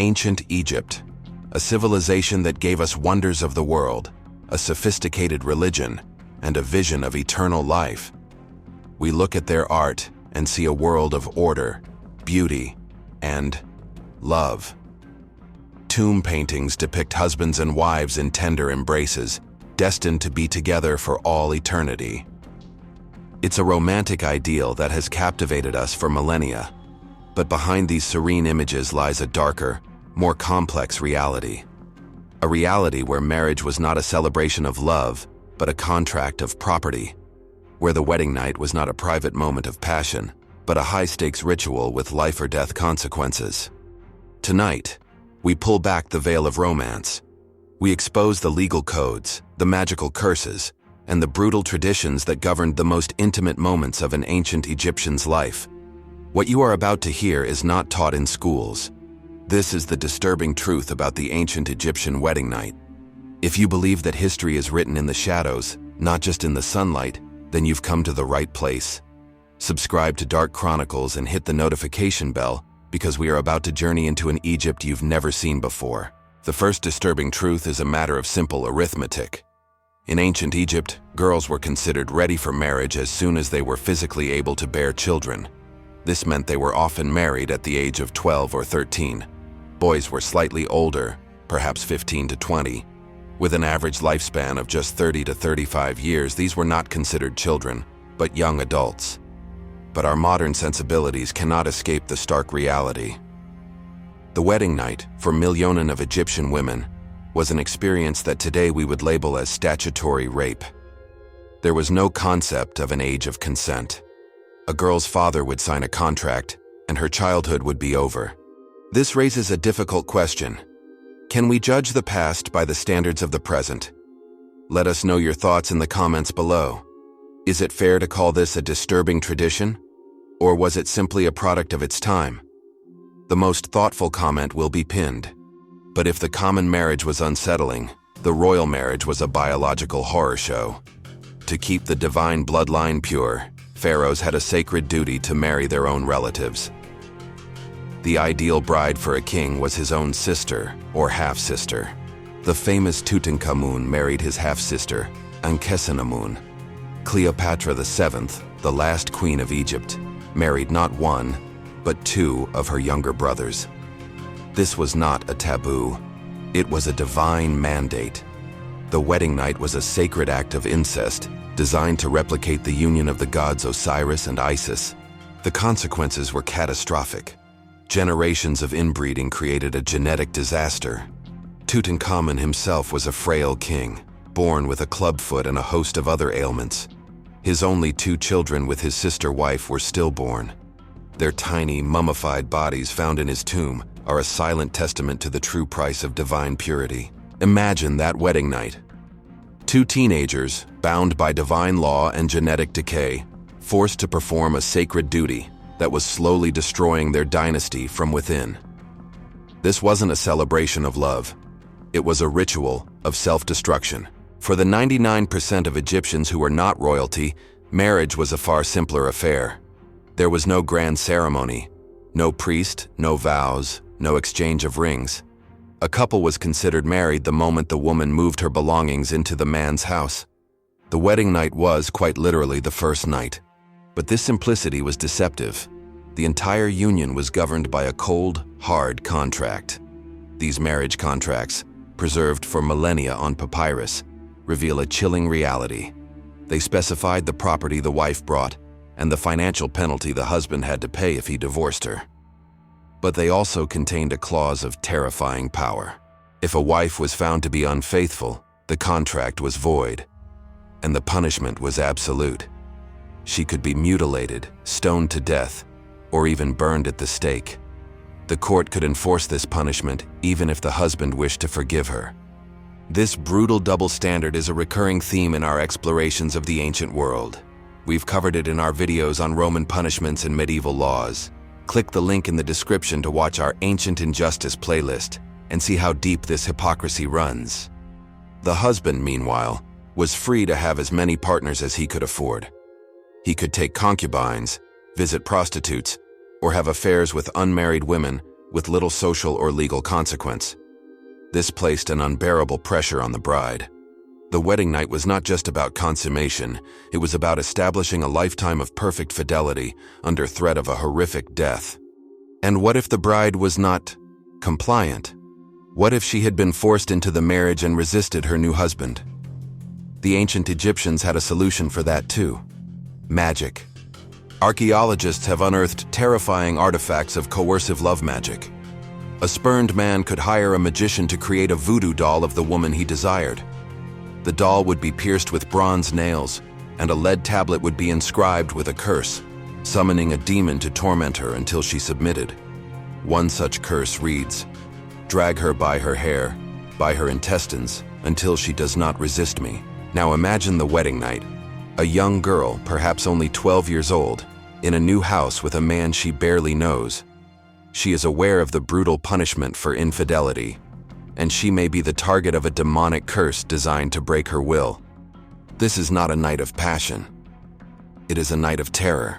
Ancient Egypt, a civilization that gave us wonders of the world, a sophisticated religion, and a vision of eternal life. We look at their art and see a world of order, beauty, and love. Tomb paintings depict husbands and wives in tender embraces, destined to be together for all eternity. It's a romantic ideal that has captivated us for millennia, but behind these serene images lies a darker, more complex reality. A reality where marriage was not a celebration of love, but a contract of property, where the wedding night was not a private moment of passion, but a high-stakes ritual with life or death consequences. Tonight, we pull back the veil of romance. We expose the legal codes, the magical curses, and the brutal traditions that governed the most intimate moments of an ancient Egyptian's life. What you are about to hear is not taught in schools. This is the disturbing truth about the ancient Egyptian wedding night. If you believe that history is written in the shadows, not just in the sunlight, then you've come to the right place. Subscribe to Dark Chronicles and hit the notification bell, because we are about to journey into an Egypt you've never seen before. The first disturbing truth is a matter of simple arithmetic. In ancient Egypt, girls were considered ready for marriage as soon as they were physically able to bear children. This meant they were often married at the age of 12 or 13. Boys were slightly older, perhaps 15 to 20. With an average lifespan of just 30 to 35 years, these were not considered children, but young adults. But our modern sensibilities cannot escape the stark reality. The wedding night, for millions of Egyptian women, was an experience that today we would label as statutory rape. There was no concept of an age of consent. A girl's father would sign a contract, and her childhood would be over. This raises a difficult question. Can we judge the past by the standards of the present? Let us know your thoughts in the comments below. Is it fair to call this a disturbing tradition? Or was it simply a product of its time? The most thoughtful comment will be pinned. But if the common marriage was unsettling, the royal marriage was a biological horror show. To keep the divine bloodline pure, pharaohs had a sacred duty to marry their own relatives. The ideal bride for a king was his own sister or half-sister. The famous Tutankhamun married his half-sister, Ankhesenamun. Cleopatra VII, the last queen of Egypt, married not one, but two of her younger brothers. This was not a taboo. It was a divine mandate. The wedding night was a sacred act of incest, designed to replicate the union of the gods Osiris and Isis. The consequences were catastrophic. Generations of inbreeding created a genetic disaster. Tutankhamun himself was a frail king, born with a clubfoot and a host of other ailments. His only two children with his sister wife were stillborn. Their tiny, mummified bodies found in his tomb are a silent testament to the true price of divine purity. Imagine that wedding night. Two teenagers, bound by divine law and genetic decay, forced to perform a sacred duty that was slowly destroying their dynasty from within. This wasn't a celebration of love. It was a ritual of self-destruction. For the 99% of Egyptians who were not royalty, marriage was a far simpler affair. There was no grand ceremony, no priest, no vows, no exchange of rings. A couple was considered married the moment the woman moved her belongings into the man's house. The wedding night was, quite literally, the first night. But this simplicity was deceptive. The entire union was governed by a cold, hard contract. These marriage contracts, preserved for millennia on papyrus, reveal a chilling reality. They specified the property the wife brought and the financial penalty the husband had to pay if he divorced her. But they also contained a clause of terrifying power. If a wife was found to be unfaithful, the contract was void, and the punishment was absolute. She could be mutilated, stoned to death, or even burned at the stake. The court could enforce this punishment even if the husband wished to forgive her. This brutal double standard is a recurring theme in our explorations of the ancient world. We've covered it in our videos on Roman punishments and medieval laws. Click the link in the description to watch our Ancient Injustice playlist and see how deep this hypocrisy runs. The husband, meanwhile, was free to have as many partners as he could afford. He could take concubines, visit prostitutes, or have affairs with unmarried women with little social or legal consequence. This placed an unbearable pressure on the bride. The wedding night was not just about consummation, it was about establishing a lifetime of perfect fidelity under threat of a horrific death. And what if the bride was not compliant? What if she had been forced into the marriage and resisted her new husband? The ancient Egyptians had a solution for that too: magic. Archaeologists have unearthed terrifying artifacts of coercive love magic. A spurned man could hire a magician to create a voodoo doll of the woman he desired. The doll would be pierced with bronze nails, and a lead tablet would be inscribed with a curse, summoning a demon to torment her until she submitted. One such curse reads, "Drag her by her hair, by her intestines, until she does not resist me." Now imagine the wedding night. A young girl, perhaps only 12 years old, in a new house with a man she barely knows. She is aware of the brutal punishment for infidelity, and she may be the target of a demonic curse designed to break her will. This is not a night of passion. It is a night of terror.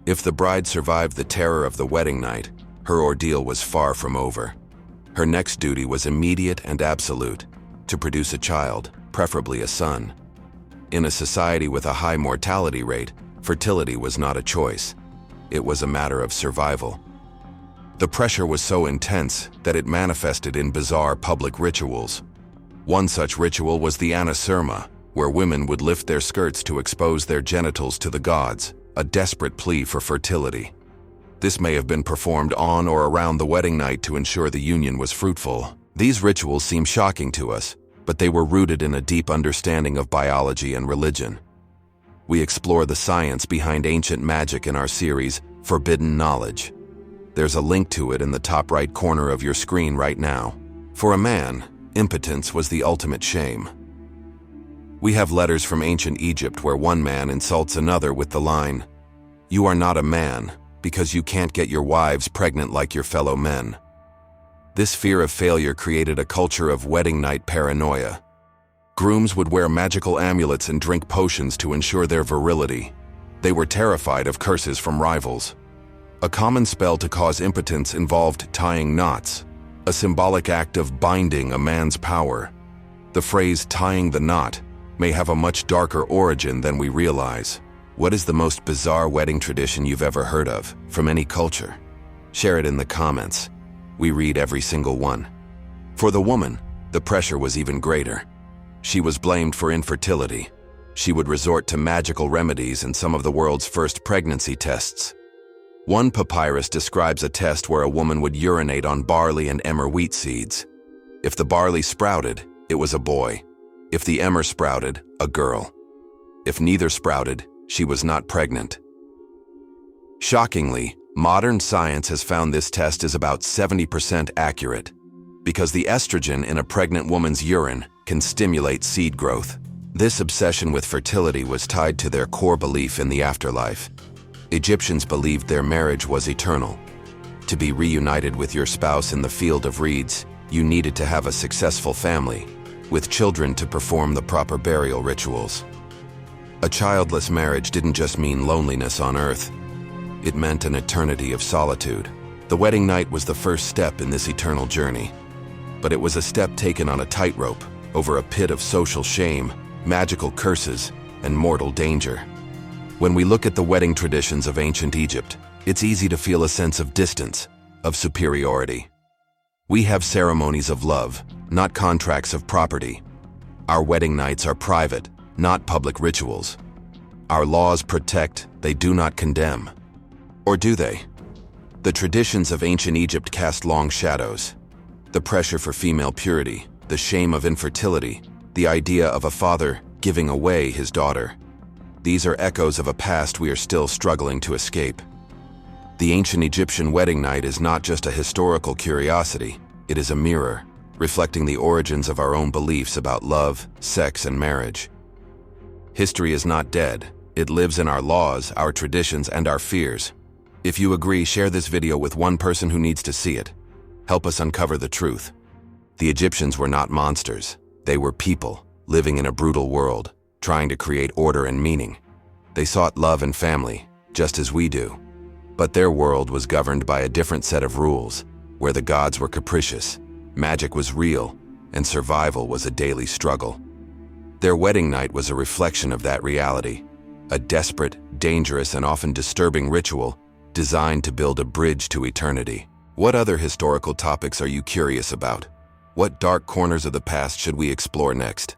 If the bride survived the terror of the wedding night, her ordeal was far from over. Her next duty was immediate and absolute: to produce a child, preferably a son. In a society with a high mortality rate, fertility was not a choice. It was a matter of survival. The pressure was so intense that it manifested in bizarre public rituals. One such ritual was the anasurma, where women would lift their skirts to expose their genitals to the gods, a desperate plea for fertility. This may have been performed on or around the wedding night to ensure the union was fruitful. These rituals seem shocking to us, but they were rooted in a deep understanding of biology and religion. We explore the science behind ancient magic in our series, Forbidden Knowledge. There's a link to it in the top right corner of your screen right now. For a man, impotence was the ultimate shame. We have letters from ancient Egypt where one man insults another with the line, "You are not a man, because you can't get your wives pregnant like your fellow men." This fear of failure created a culture of wedding night paranoia. Grooms would wear magical amulets and drink potions to ensure their virility. They were terrified of curses from rivals. A common spell to cause impotence involved tying knots, a symbolic act of binding a man's power. The phrase "tying the knot" may have a much darker origin than we realize. What is the most bizarre wedding tradition you've ever heard of, from any culture? Share it in the comments. We read every single one. For the woman, the pressure was even greater. She was blamed for infertility. She would resort to magical remedies and some of the world's first pregnancy tests. One papyrus describes a test where a woman would urinate on barley and emmer wheat seeds. If the barley sprouted, it was a boy. If the emmer sprouted, a girl. If neither sprouted, she was not pregnant. Shockingly, modern science has found this test is about 70% accurate, because the estrogen in a pregnant woman's urine can stimulate seed growth. This obsession with fertility was tied to their core belief in the afterlife. Egyptians believed their marriage was eternal. To be reunited with your spouse in the field of reeds, you needed to have a successful family, with children to perform the proper burial rituals. A childless marriage didn't just mean loneliness on earth. It meant an eternity of solitude. The wedding night was the first step in this eternal journey. But it was a step taken on a tightrope, over a pit of social shame, magical curses, and mortal danger. When we look at the wedding traditions of ancient Egypt, it's easy to feel a sense of distance, of superiority. We have ceremonies of love, not contracts of property. Our wedding nights are private, not public rituals. Our laws protect, they do not condemn. Or do they? The traditions of ancient Egypt cast long shadows. The pressure for female purity, the shame of infertility, the idea of a father giving away his daughter. These are echoes of a past we are still struggling to escape. The ancient Egyptian wedding night is not just a historical curiosity, it is a mirror, reflecting the origins of our own beliefs about love, sex, and marriage. History is not dead, it lives in our laws, our traditions, and our fears. If you agree, share this video with one person who needs to see it. Help us uncover the truth. The Egyptians were not monsters, they were people, living in a brutal world, trying to create order and meaning. They sought love and family, just as we do. But their world was governed by a different set of rules, where the gods were capricious, magic was real, and survival was a daily struggle. Their wedding night was a reflection of that reality, a desperate, dangerous, and often disturbing ritual designed to build a bridge to eternity. What other historical topics are you curious about? What dark corners of the past should we explore next?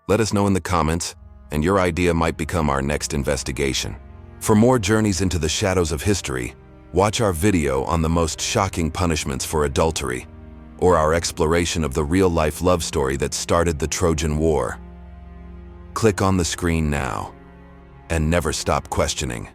Let us know in the comments, and your idea might become our next investigation. For more journeys into the shadows of history, watch our video on the most shocking punishments for adultery, or our exploration of the real-life love story that started the Trojan War. Click on the screen now, and never stop questioning.